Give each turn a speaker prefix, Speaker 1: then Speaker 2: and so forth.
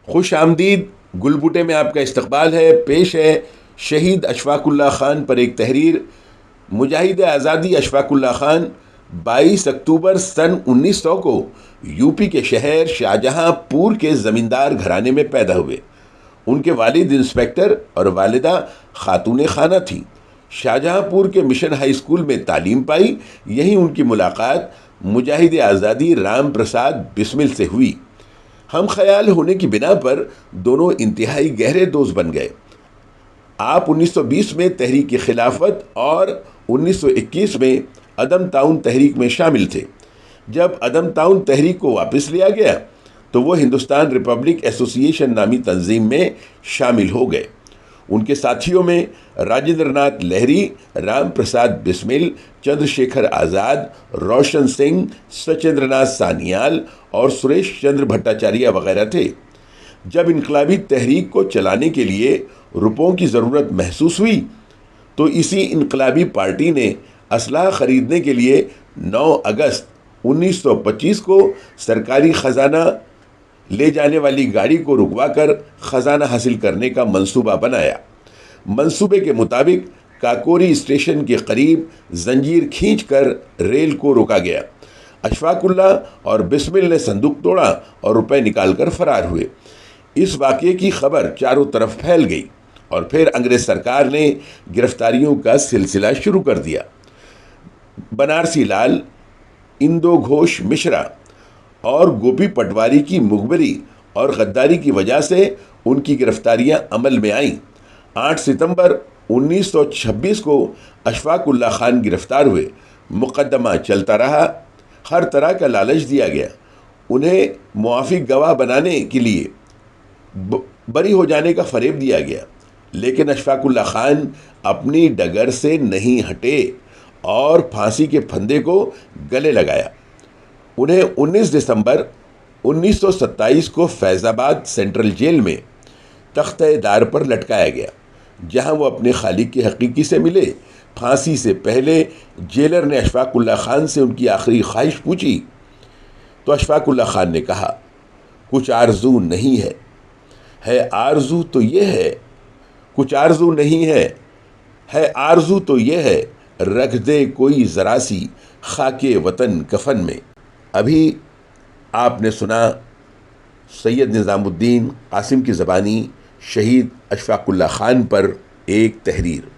Speaker 1: खुश आमदीद। गुलबुटे में आपका इस्तकबाल है। पेश है शहीद अशफाकुल्ला ख़ान पर एक तहरीर। मुजाहिद आज़ादी अशफाकुल्ला ख़ान 22 अक्टूबर सन 1900 को यूपी के शहर शाहजहांपुर के ज़मींदार घराने में पैदा हुए। उनके वालिद इंस्पेक्टर और वालिदा खातून खाना थीं। शाहजहांपुर के मिशन हाई स्कूल में तालीम पाई। यहीं उनकी मुलाकात मुजाहिद आज़ादी राम प्रसाद बिस्मिल से हुई। हम ख्याल होने की बिना पर दोनों इंतहाई गहरे दोस्त बन गए। आप 1920 में तहरीक खिलाफत और 1921 में अदम ताउन तहरीक में शामिल थे। जब अदम ताउन तहरीक को वापस लिया गया तो वो हिंदुस्तान रिपब्लिक एसोसिएशन नामी तंजीम में शामिल हो गए। उनके साथियों में राजेंद्र नाथ लहरी, राम प्रसाद बिस्मिल, चंद्रशेखर आज़ाद, रोशन सिंह, सचेंद्र नाथ सानियाल और सुरेश चंद्र भट्टाचार्य वगैरह थे। जब इनकलाबी तहरीक को चलाने के लिए रुपयों की ज़रूरत महसूस हुई तो इसी इनकलाबी पार्टी ने असलाह ख़रीदने के लिए 9 अगस्त 1925 को सरकारी ख़जाना ले जाने वाली गाड़ी को रुकवाकर ख़जाना हासिल करने का मंसूबा बनाया। मंसूबे के मुताबिक काकोरी स्टेशन के करीब जंजीर खींचकर रेल को रोका गया। अशफाकुल्ला और बिस्मिल ने संदूक तोड़ा और रुपए निकालकर फरार हुए। इस वाक़ये की खबर चारों तरफ फैल गई और फिर अंग्रेज़ सरकार ने गिरफ्तारियों का सिलसिला शुरू कर दिया। बनारसी लाल, इंदो घोष मिश्रा और गोपी पटवारी की मुखबरी और गद्दारी की वजह से उनकी गिरफ्तारियां अमल में आईं। 8 सितंबर 1926 को अशफाकुल्ला ख़ान गिरफ्तार हुए। मुकदमा चलता रहा। हर तरह का लालच दिया गया। उन्हें मुआफ़िक गवाह बनाने के लिए बरी हो जाने का फ़रेब दिया गया, लेकिन अशफाकुल्ला ख़ान अपनी डगर से नहीं हटे और फांसी के फंदे को गले लगाया। उन्हें 19 दिसंबर 1927 को फैज़ाबाद सेंट्रल जेल में तख्ते-ए-दार पर लटकाया गया, जहां वो अपने खालिक की हकीकी से मिले। फांसी से पहले जेलर ने अशफाकुल्ला ख़ान से उनकी आखिरी ख्वाहिश पूछी तो अशफाकुल्ला ख़ान ने कहा, कुछ आरजू नहीं है आरजू तो ये है। कुछ आरजू नहीं है आरजू तो ये है, रख दे कोई ज़रा सी खाके वतन कफन में। अभी आपने सुना सैयद निज़ामुद्दीन कासिम की ज़बानी शहीद अशफाकुल्ला ख़ान पर एक तहरीर।